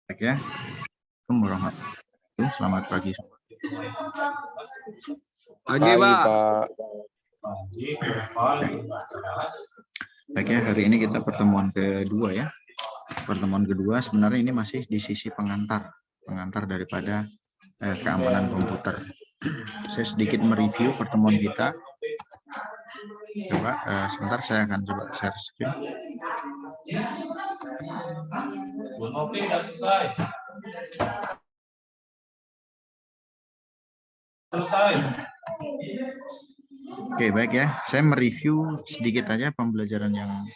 Baik ya. Selamat pagi. Pagi, Pak. Baik ya, hari ini kita pertemuan kedua ya. Pertemuan kedua sebenarnya ini masih di sisi pengantar daripada keamanan komputer. Saya sedikit mereview pertemuan kita. Coba sebentar, saya akan coba share screen. Selesai. Oke, baik ya. Saya mereview sedikit aja pembelajaran yang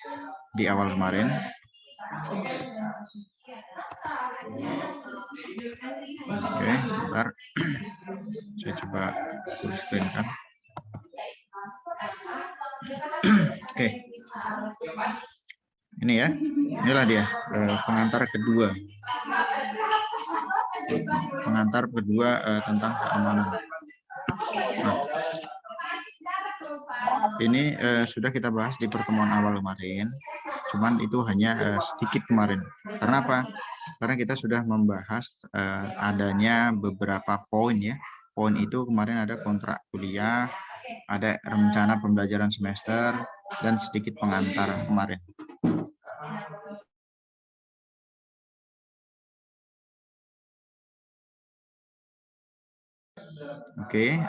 di awal kemarin. Oke, bentar. Saya coba full screen kan. Oke. Ini ya. Inilah dia pengantar kedua. Pengantar kedua tentang keamanan. Nah, ini sudah kita bahas di pertemuan awal kemarin. Cuman itu hanya sedikit kemarin. Karena apa? Karena kita sudah membahas adanya beberapa poin ya. Poin itu kemarin ada kontrak kuliah, ada rencana pembelajaran semester, dan sedikit pengantar kemarin. Oke.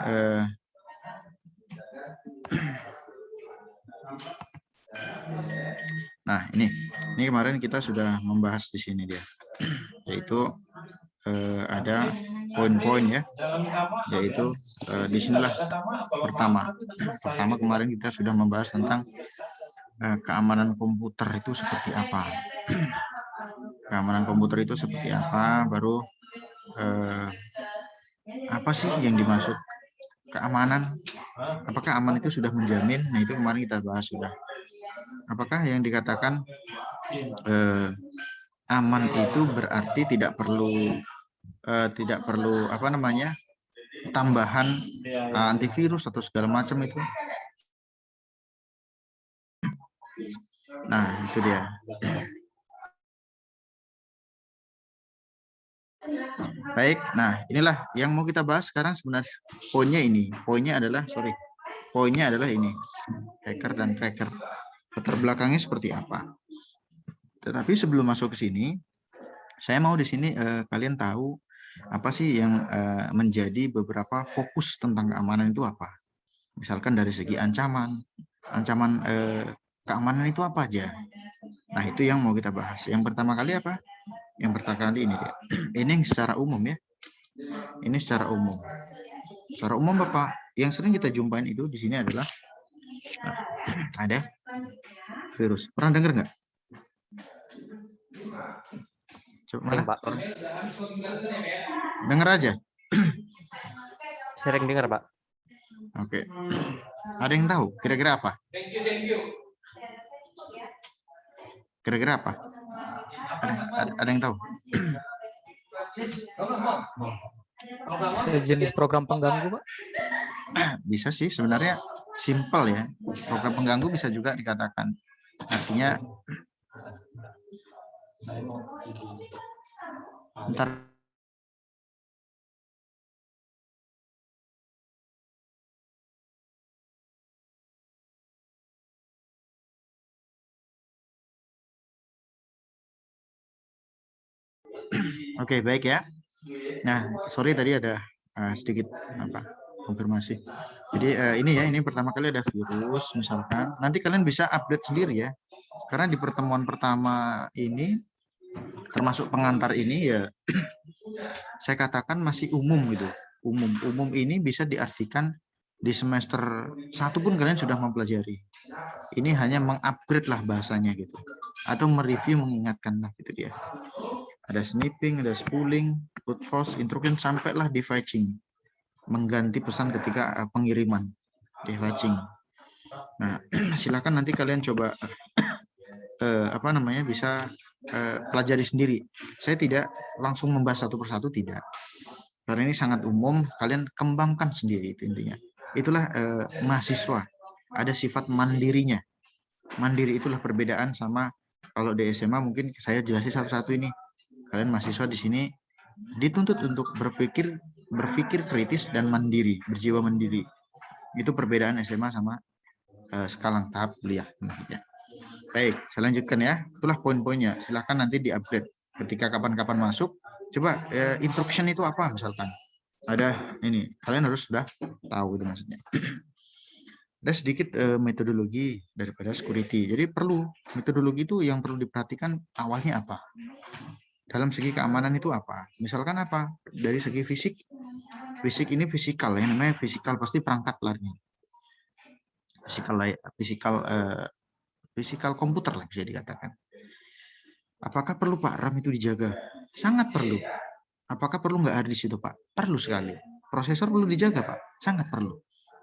Nah, ini kemarin kita sudah membahas di sini dia, yaitu ada poin-poin ya, yaitu disinilah pertama kemarin kita sudah membahas tentang keamanan komputer itu seperti apa. Keamanan komputer itu seperti apa, baru apa sih yang dimaksud keamanan, apakah aman itu sudah menjamin. Nah, itu kemarin kita bahas sudah. Apakah yang dikatakan aman itu berarti tidak perlu apa namanya, tambahan antivirus atau segala macam itu. Nah, itu dia. Baik, nah inilah yang mau kita bahas sekarang sebenarnya. Poinnya adalah ini, hacker dan cracker. Latar belakangnya seperti apa. Tetapi sebelum masuk ke sini, saya mau di sini kalian tahu apa sih yang menjadi beberapa fokus tentang keamanan itu apa. Misalkan dari segi ancaman keamanan itu apa aja. Nah, itu yang mau kita bahas. Yang pertama kali apa? Yang pertama kali ini dia. Ini secara umum ya. Ini secara umum. Secara umum Bapak, yang sering kita jumpain itu di sini adalah ada virus. Pernah dengar nggak? Coba mana? Pak. Dengar aja. Sering dengar, Pak. Oke. Ada yang tahu kira-kira apa? Kira-kira apa? Ada yang tahu? Sejenis program pengganggu, Pak? Bisa sih, sebenarnya simple ya. Program pengganggu bisa juga dikatakan. Artinya ntar Oke, baik ya. Nah, sorry tadi ada sedikit konfirmasi. Jadi ini pertama kali ada virus misalkan. Nanti kalian bisa update sendiri ya. Karena di pertemuan pertama ini termasuk pengantar ini ya saya katakan masih umum gitu. Umum ini bisa diartikan di semester 1 pun kalian sudah mempelajari. Ini hanya mengupgrade lah bahasanya gitu. Atau mereview, mengingatkan lah gitu dia. Ada sniffing, ada spooling, brute force, intrusion, sampailah deviching, mengganti pesan ketika pengiriman, deviching. Nah, silakan nanti kalian coba bisa pelajari sendiri. Saya tidak langsung membahas satu persatu, tidak. Karena ini sangat umum, kalian kembangkan sendiri itu intinya. Itulah mahasiswa, ada sifat mandirinya. Mandiri itulah perbedaan sama Kalau di SMA mungkin saya jelasin satu-satu ini. Kalian mahasiswa di sini dituntut untuk berpikir kritis dan mandiri, berjiwa mandiri. Itu perbedaan SMA sama sekarang tahap kuliah. Baik, saya lanjutkan ya. Itulah poin-poinnya. Silahkan nanti di-upgrade. Ketika kapan-kapan masuk, coba instruction itu apa misalkan. Ada ini, kalian harus sudah tahu itu maksudnya. Ada sedikit metodologi daripada security. Jadi perlu metodologi itu yang perlu diperhatikan awalnya apa. Dalam segi keamanan itu apa? Misalkan apa? Dari segi fisik. Fisik ini fisikal, yang namanya fisikal pasti perangkat larnya. Fisikal komputer lah bisa dikatakan. Apakah perlu Pak RAM itu dijaga? Sangat perlu. Apakah perlu nggak ada di situ Pak? Perlu sekali. Prosesor perlu dijaga Pak? Sangat perlu.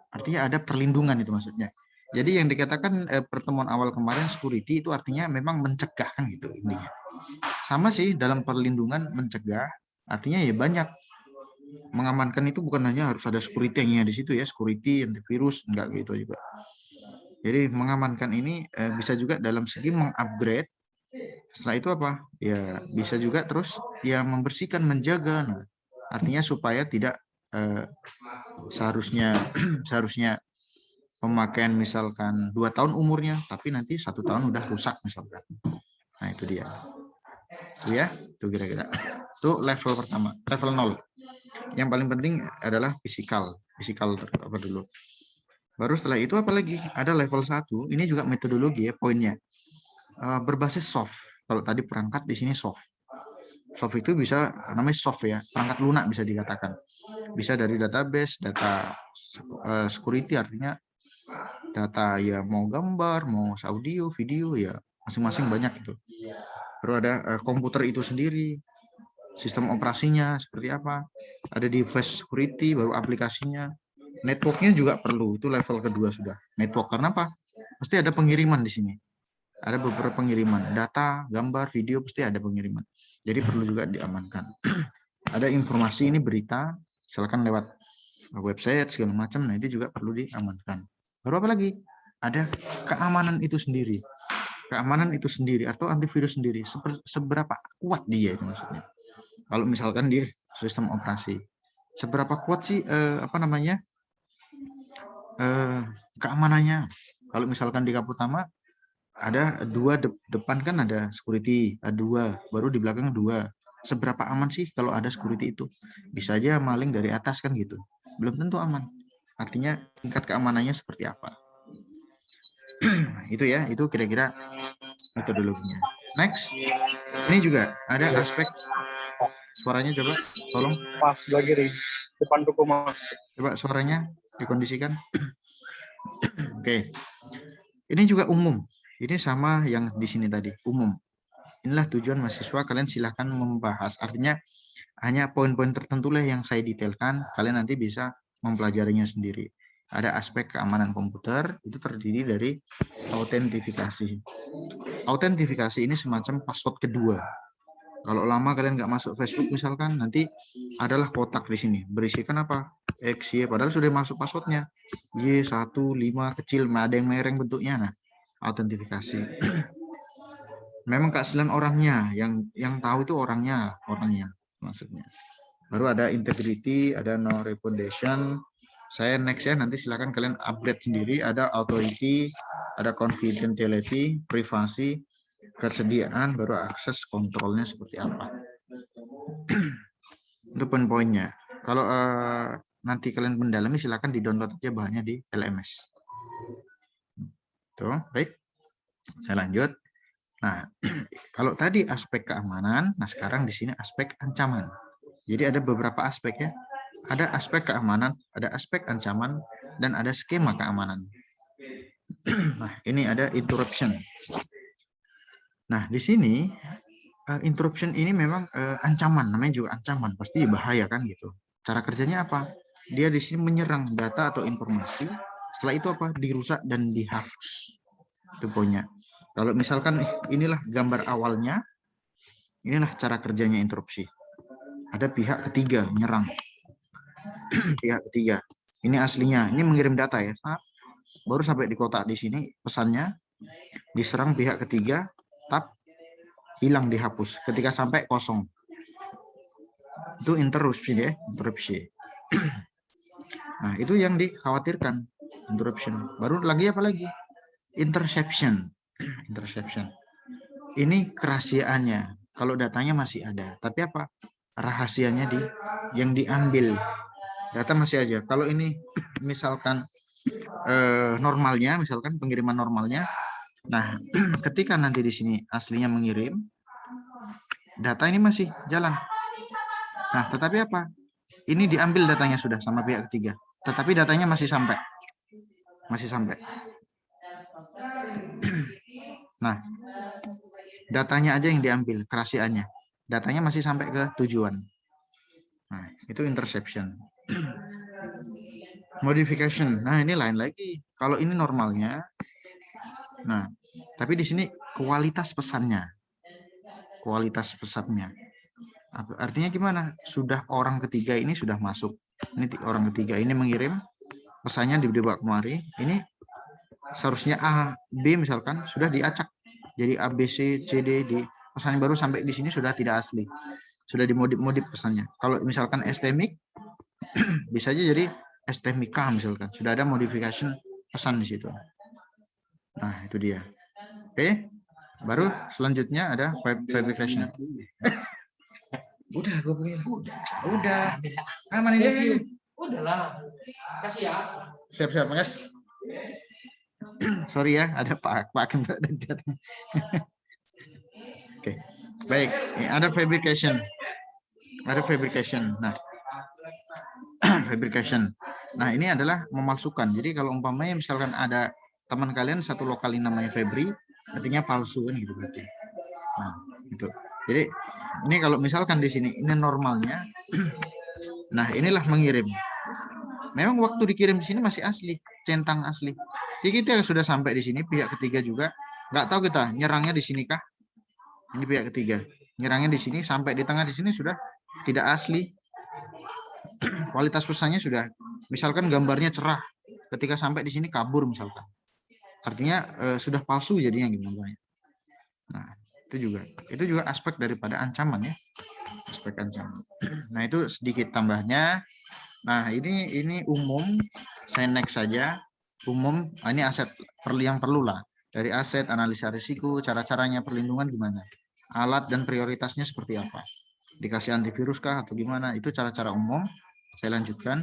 Artinya ada perlindungan itu maksudnya. Jadi yang dikatakan pertemuan awal kemarin security itu artinya memang mencegah kan gitu intinya. Sama sih dalam perlindungan mencegah, artinya ya banyak. Mengamankan itu bukan hanya harus ada security-nya di situ ya, security, antivirus, enggak gitu juga. Jadi mengamankan ini bisa juga dalam segi mengupgrade. Setelah itu apa? Ya bisa juga terus ya membersihkan, menjaga. Nah, artinya supaya tidak seharusnya pemakaian misalkan 2 tahun umurnya, tapi nanti 1 tahun udah rusak misalkan. Nah itu dia. Itu ya, itu kira-kira. Itu level pertama, level 0. Yang paling penting adalah fisikal apa dulu. Baru setelah itu apa lagi? Ada level 1, ini juga metodologi ya poinnya. Berbasis soft. Kalau tadi perangkat di sini soft. Soft itu bisa namanya soft ya, perangkat lunak bisa dikatakan. Bisa dari database, data security artinya data ya mau gambar, mau audio, video ya masing-masing banyak itu. Baru ada komputer itu sendiri, sistem operasinya seperti apa, ada device security, baru aplikasinya, networknya juga perlu, itu level kedua sudah. Network karena apa? Pasti ada pengiriman di sini. Ada beberapa pengiriman, data, gambar, video pasti ada pengiriman. Jadi perlu juga diamankan. Ada informasi ini berita, silakan lewat website segala macam, nah itu juga perlu diamankan. Baru apa lagi? Ada keamanan itu sendiri. Keamanan itu sendiri atau antivirus sendiri, seberapa kuat dia itu maksudnya. Kalau misalkan dia sistem operasi, seberapa kuat sih keamanannya? Kalau misalkan di Kaputama ada 2 depan kan ada security, ada 2, baru di belakang 2. Seberapa aman sih kalau ada security itu? Bisa aja maling dari atas kan gitu. Belum tentu aman. Artinya tingkat keamanannya seperti apa? Itu ya, itu kira-kira metodologinya. Next, ini juga ada aspek suaranya coba tolong. Pas lagi depan toko Mas. Coba suaranya dikondisikan. Oke. Ini juga umum. Ini sama yang di sini tadi, umum. Inilah tujuan mahasiswa, kalian silahkan membahas. Artinya hanya poin-poin tertentu lah yang saya detailkan, kalian nanti bisa mempelajarinya sendiri. Ada aspek keamanan komputer, itu terdiri dari autentifikasi. Autentifikasi ini semacam password kedua. Kalau lama kalian nggak masuk Facebook misalkan, nanti adalah kotak di sini. Berisikan apa? X, Y, padahal sudah masuk passwordnya. Y15 kecil, ada yang mereng bentuknya. Nah, autentifikasi. Memang keaslian orangnya, yang tahu itu orangnya maksudnya. Baru ada integrity, ada no repudiation. Saya next ya, nanti silakan kalian upgrade sendiri. Ada authority, ada confidentiality, privasi, kesediaan, baru akses kontrolnya seperti apa. Itu poin-poinnya. Kalau nanti kalian mendalami, silakan di-download aja bahannya di LMS. Tuh, baik. Saya lanjut. Nah, kalau tadi aspek keamanan, nah sekarang di sini aspek ancaman. Jadi ada beberapa aspek ya. Ada aspek keamanan, ada aspek ancaman, dan ada skema keamanan. Nah, ini ada interruption. Nah, di sini interruption ini memang ancaman, namanya juga ancaman, pasti bahaya kan gitu. Cara kerjanya apa? Dia di sini menyerang data atau informasi, setelah itu apa? Dirusak dan dihapus. Itu poinnya. Kalau misalkan inilah gambar awalnya, inilah cara kerjanya interupsi. Ada pihak ketiga menyerang. Pihak ketiga. Ini aslinya, ini mengirim data ya. Baru sampai di kotak di sini pesannya diserang pihak ketiga, tap hilang, dihapus. Ketika sampai kosong. Itu interrupsi ya, interrupsi. Nah, itu yang dikhawatirkan, interruption. Baru lagi apa lagi? Interception. Interception. Ini kerahasiaannya. Kalau datanya masih ada, tapi apa? Rahasianya yang diambil. Data masih aja. Kalau ini misalkan normalnya, misalkan pengiriman normalnya. Nah, ketika nanti di sini aslinya mengirim, data ini masih jalan. Nah, tetapi apa? Ini diambil datanya sudah sama pihak ketiga. Tetapi datanya masih sampai. Masih sampai. Nah, datanya aja yang diambil, kerahasiaannya. Datanya masih sampai ke tujuan. Nah, itu interception. Modification. Nah, ini lain lagi. Kalau ini normalnya. Nah, tapi di sini kualitas pesannya. Kualitas pesannya. Artinya gimana? Sudah orang ketiga ini sudah masuk. Ini orang ketiga ini mengirim pesannya dibawa kemari. Ini seharusnya A, B misalkan sudah diacak. Jadi A, B, C, C, D, di pesan baru sampai di sini sudah tidak asli. Sudah dimodif-modif pesannya. Kalau misalkan STMIC bisa aja jadi STMIK misalkan. Sudah ada modification pesan di situ. Nah, itu dia. Oke. Baru selanjutnya ada fabrication. Udah, gue beli. Udah. Aman ini. Udahlah. Kasih ya. Siap-siap, Mas. Sorry ya, ada Pak Akim tadi. Oke. Baik, ini ada fabrication. Ada fabrication. Nah, fabrication. Nah, ini adalah memalsukan. Jadi kalau umpamanya misalkan ada teman kalian satu lokal ini namanya Febri, artinya palsu kan gitu berarti. Nah, itu. Jadi ini kalau misalkan di sini ini normalnya. Nah, inilah mengirim. Memang waktu dikirim di sini masih asli, centang asli. Jadi kita sudah sampai di sini, pihak ketiga juga nggak tahu kita nyerangnya di sini kah? Ini pihak ketiga nyerangnya di sini, sampai di tengah di sini sudah tidak asli. Kualitas pesannya sudah, misalkan gambarnya cerah, ketika sampai di sini kabur misalkan. Artinya sudah palsu jadinya gimana? Nah, itu juga aspek daripada ancaman ya. Aspek ancaman. Nah, itu sedikit tambahnya. Nah, ini umum, saya next saja. Umum, ini aset yang perlu lah. Dari aset, analisa risiko, cara-caranya perlindungan gimana. Alat dan prioritasnya seperti apa. Dikasih antivirus kah atau gimana. Itu cara-cara umum. Saya lanjutkan.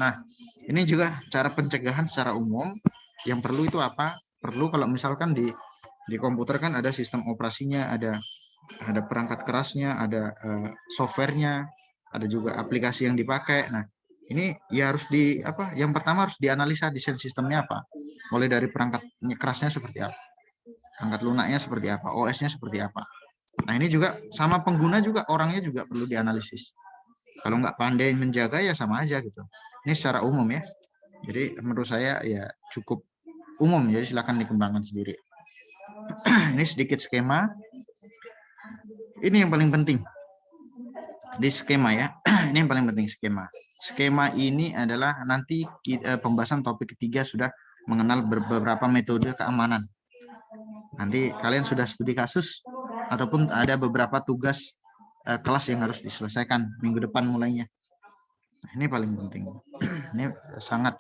Nah, ini juga cara pencegahan secara umum. Yang perlu itu apa? Perlu kalau misalkan di komputer kan ada sistem operasinya, ada perangkat kerasnya, ada softwarenya, ada juga aplikasi yang dipakai. Nah, ini ya harus yang pertama harus dianalisa desain sistemnya apa. Mulai dari perangkat kerasnya seperti apa, perangkat lunaknya seperti apa, OS-nya seperti apa. Nah, ini juga sama pengguna juga, orangnya juga perlu dianalisis. Kalau nggak pandai menjaga ya sama aja gitu. Ini secara umum ya. Jadi menurut saya ya cukup umum, jadi silakan dikembangkan sendiri. Ini sedikit skema. Ini yang paling penting di skema ya. Ini yang paling penting skema. Skema ini adalah nanti pembahasan topik ketiga sudah mengenal beberapa metode keamanan. Nanti kalian sudah studi kasus ataupun ada beberapa tugas kelas yang harus diselesaikan minggu depan mulainya. Nah, ini paling penting. Ini sangat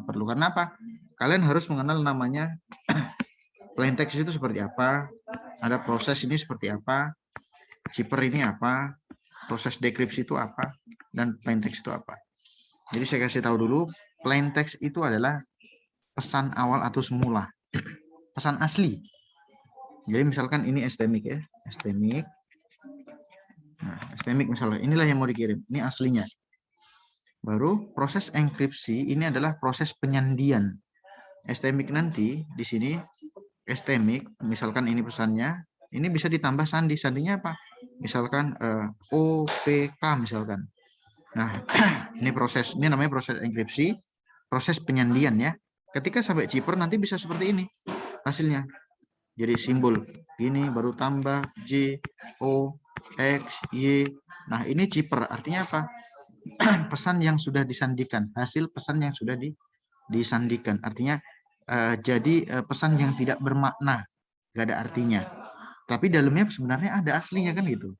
perlu. Karena apa? Kalian harus mengenal namanya plain text itu seperti apa, ada proses ini seperti apa, zipper ini apa, proses dekripsi itu apa, dan plain text itu apa. Jadi saya kasih tahu dulu, plain text itu adalah pesan awal atau semula, pesan asli. Jadi misalkan ini STMIC ya, STMIC. Nah, STMIC misalnya, inilah yang mau dikirim, ini aslinya. Baru proses enkripsi ini adalah proses penyandian. STMIC nanti di sini STMIC, misalkan ini pesannya, ini bisa ditambah sandi. Sandinya apa? Misalkan OPK misalkan. Nah, ini namanya proses enkripsi, proses penyandian ya. Ketika sampai zipper nanti bisa seperti ini hasilnya. Jadi simbol ini baru tambah J, O, X, Y. Nah, ini zipper artinya apa? Pesan yang sudah disandikan, hasil pesan yang sudah disandikan. Artinya jadi pesan yang tidak bermakna, nggak ada artinya. Tapi dalamnya sebenarnya ada aslinya kan gitu.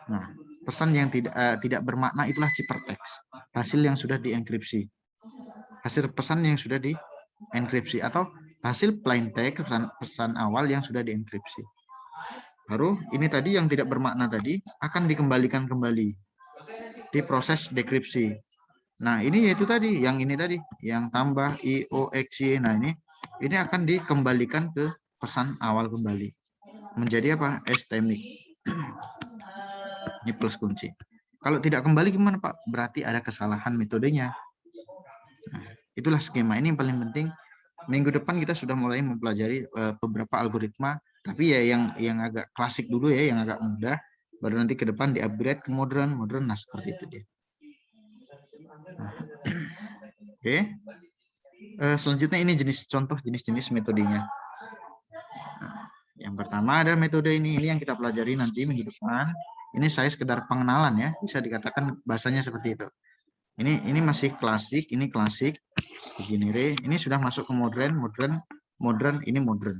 Nah, pesan yang tidak bermakna itulah ciphertext, hasil yang sudah dienkripsi. Hasil pesan yang sudah dienkripsi atau hasil plain text pesan awal yang sudah dienkripsi. Baru ini tadi yang tidak bermakna tadi akan dikembalikan kembali di proses dekripsi. Nah, ini yaitu tadi, yang ini tadi, yang tambah IOXY. Nah, ini akan dikembalikan ke pesan awal kembali. Menjadi apa? Esteemik. Ini plus kunci. Kalau tidak kembali gimana, Pak? Berarti ada kesalahan metodenya. Nah, itulah skema. Ini yang paling penting. Minggu depan kita sudah mulai mempelajari beberapa algoritma, tapi ya yang agak klasik dulu ya, yang agak mudah. Baru nanti ke depan di-upgrade ke modern, nah seperti itu dia. Nah. Oke. Selanjutnya ini contoh jenis-jenis metodenya. Nah, yang pertama ada metode ini yang kita pelajari nanti minggu depan. Ini saya sekedar pengenalan ya, bisa dikatakan bahasanya seperti itu. Ini masih klasik, ini klasik, genere. Ini sudah masuk ke modern, ini modern.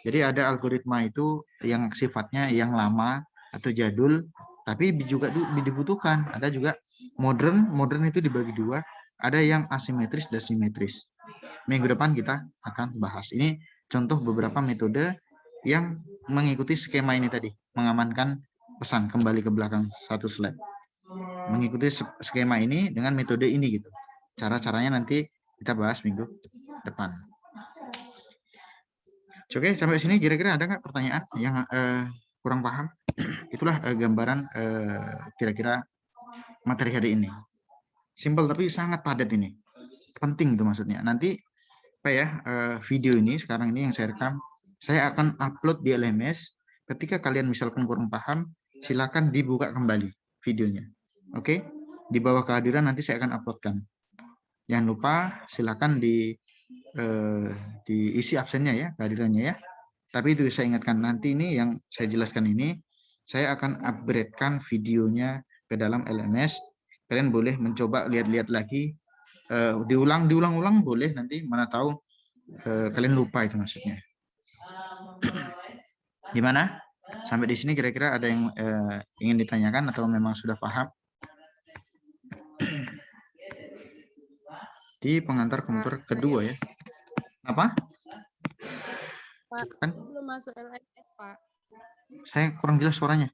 Jadi ada algoritma itu yang sifatnya yang lama atau jadul, tapi juga dibutuhkan. Ada juga modern itu dibagi dua. Ada yang asimetris dan simetris. Minggu depan kita akan bahas. Ini contoh beberapa metode yang mengikuti skema ini tadi, mengamankan pesan kembali ke belakang satu slide. Mengikuti skema ini dengan metode ini gitu. Cara-caranya nanti kita bahas minggu depan. Oke, sampai sini kira-kira ada nggak pertanyaan yang kurang paham? Itulah gambaran kira-kira materi hari ini. Simple tapi sangat padat ini. Penting itu maksudnya. Nanti apa ya, video ini sekarang ini yang saya rekam, saya akan upload di LMS. Ketika kalian misalkan kurang paham, silakan dibuka kembali videonya. Oke, di bawah kehadiran nanti saya akan uploadkan. Jangan lupa silakan diisi absennya ya, kehadirannya ya. Tapi itu saya ingatkan, nanti ini yang saya jelaskan ini, saya akan upgrade-kan videonya ke dalam LMS. Kalian boleh mencoba lihat-lihat lagi, diulang-ulang boleh, nanti mana tahu kalian lupa itu maksudnya. Gimana? Sampai di sini kira-kira ada yang ingin ditanyakan atau memang sudah paham? Di pengantar komputer kedua ya. Apa? Pak, belum masuk LMS, Pak. Saya kurang jelas suaranya.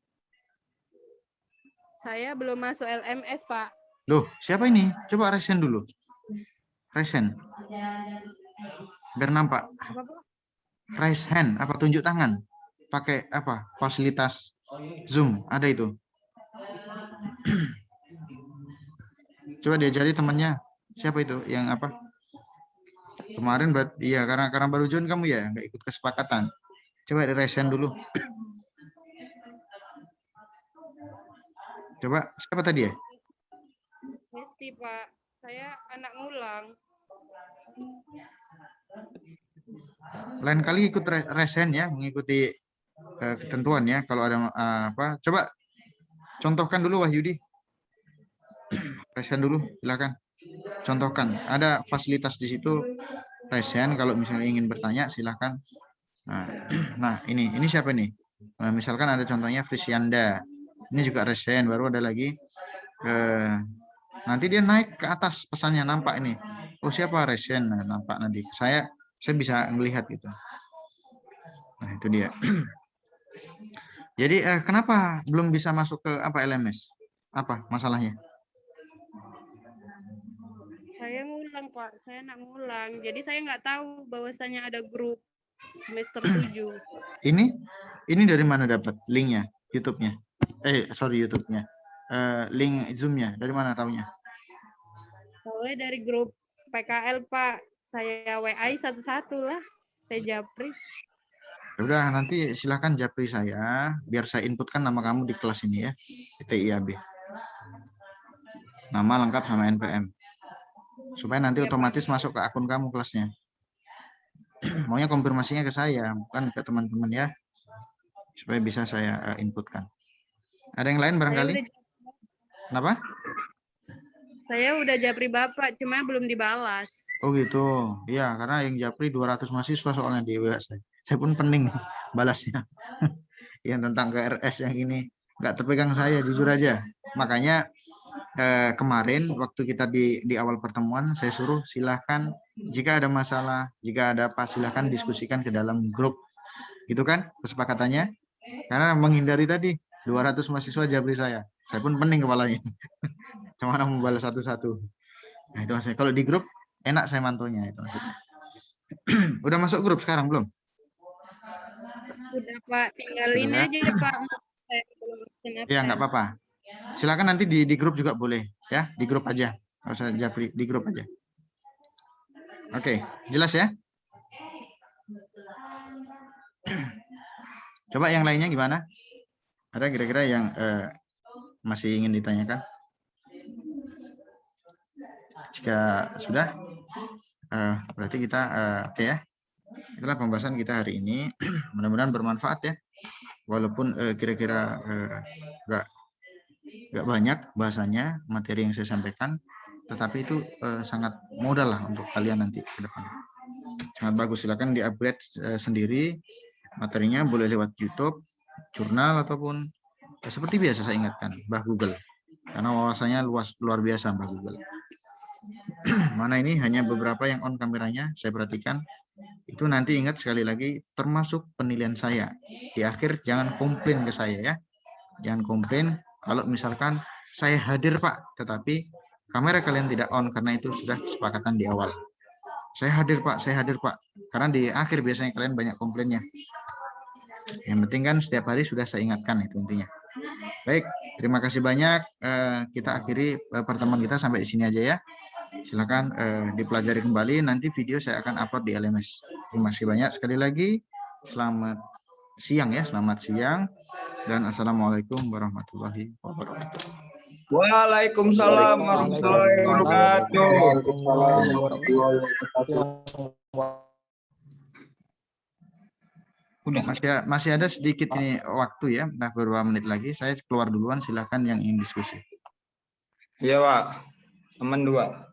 Saya belum masuk LMS, Pak. Loh, siapa ini? Coba resen dulu. Resen. Biar nampak. Apa, Pak? Raise hand, apa tunjuk tangan. Pakai apa? Fasilitas Zoom, ada itu. Coba diajari temannya. Siapa itu? Yang apa? Kemarin iya, karena baru join kamu ya, nggak ikut kesepakatan. Coba di raise hand dulu. Coba, siapa tadi ya? Hesti, Pak. Saya anak ngulang. Lain kali ikut raise hand ya, mengikuti ketentuan ya. Kalau ada apa, coba contohkan dulu Wahyudi. Raise hand dulu, silakan. Contohkan, ada fasilitas di situ raise hand. Kalau misalnya ingin bertanya, silakan. Nah, ini siapa nih? Misalkan ada contohnya Frisyanda. Ini juga raise hand, baru ada lagi. Nanti dia naik ke atas pesannya, nampak ini. Oh, siapa raise hand? Nah, nampak nanti. Saya bisa melihat gitu. Nah, itu dia. Jadi kenapa belum bisa masuk ke apa LMS? Apa masalahnya? Saya ngulang, Pak. Saya anak ngulang. Jadi saya nggak tahu bahwasanya ada grup semester 7. Ini dari mana dapat linknya? YouTube-nya? YouTube-nya. Link Zoom-nya dari mana taunya? Soalnya dari grup PKL, Pak. Saya WA satu-satu lah. Saya japri. Udah, nanti silahkan japri saya, biar saya inputkan nama kamu di kelas ini ya, di TIAB. Nama lengkap sama NPM. Supaya nanti otomatis masuk ke akun kamu kelasnya. Maunya konfirmasinya ke saya, bukan ke teman-teman ya. Supaya bisa saya inputkan. Ada yang lain barangkali? Kenapa? Saya udah japri Bapak, cuma belum dibalas. Oh gitu. Iya, karena yang japri 200 mahasiswa soalnya di WA saya. Saya pun pening balasnya. Yang tentang KRS yang ini nggak terpegang saya, jujur aja. Makanya kemarin waktu kita di awal pertemuan saya suruh silahkan jika ada masalah, jika ada apa silahkan diskusikan ke dalam grup. Gitu kan kesepakatannya? Karena menghindari tadi 200 mahasiswa jabri saya pun pening kepalanya. Cuma mau balas satu-satu. Nah, itu maksudnya. Kalau di grup enak saya mantunya itu maksudnya. Udah masuk grup sekarang belum? Udah Pak, tinggalin Sudah. aja Pak. Saya belum pesen Ya nggak apa. apa-apa. Silakan nanti di grup juga boleh ya, di grup aja. Nggak usah japri, di grup aja. Oke, jelas ya? Coba yang lainnya gimana? Ada kira-kira yang masih ingin ditanyakan? Jika sudah, berarti kita oke ya. Itulah pembahasan kita hari ini. Mudah-mudahan bermanfaat ya. Walaupun kira-kira nggak banyak bahasanya materi yang saya sampaikan, tetapi itu sangat modal lah untuk kalian nanti ke depan. Sangat bagus. Silakan di-upgrade sendiri materinya, boleh lewat YouTube, jurnal ataupun seperti biasa saya ingatkan, Mbah Google. Karena wawasannya luar biasa Mbah Google. Mana ini hanya beberapa yang on kameranya, saya perhatikan. Itu nanti ingat sekali lagi termasuk penilaian saya. Di akhir jangan komplain ke saya ya. Jangan komplain kalau misalkan saya hadir Pak, tetapi kamera kalian tidak on karena itu sudah kesepakatan di awal. Saya hadir Pak, saya hadir Pak. Karena di akhir biasanya kalian banyak komplainnya. Yang penting kan setiap hari sudah saya ingatkan, itu intinya. Baik, terima kasih banyak. Kita akhiri pertemuan kita sampai di sini aja ya. Silakan dipelajari kembali. Nanti video saya akan upload di LMS. Terima kasih banyak sekali lagi. Selamat siang ya, selamat siang. Dan assalamualaikum warahmatullahi wabarakatuh. Waalaikumsalam warahmatullahi wabarakatuh. Masih ada sedikit ini waktu ya, entah beberapa menit lagi. Saya keluar duluan, silakan yang ingin diskusi. Iya Pak, teman 2.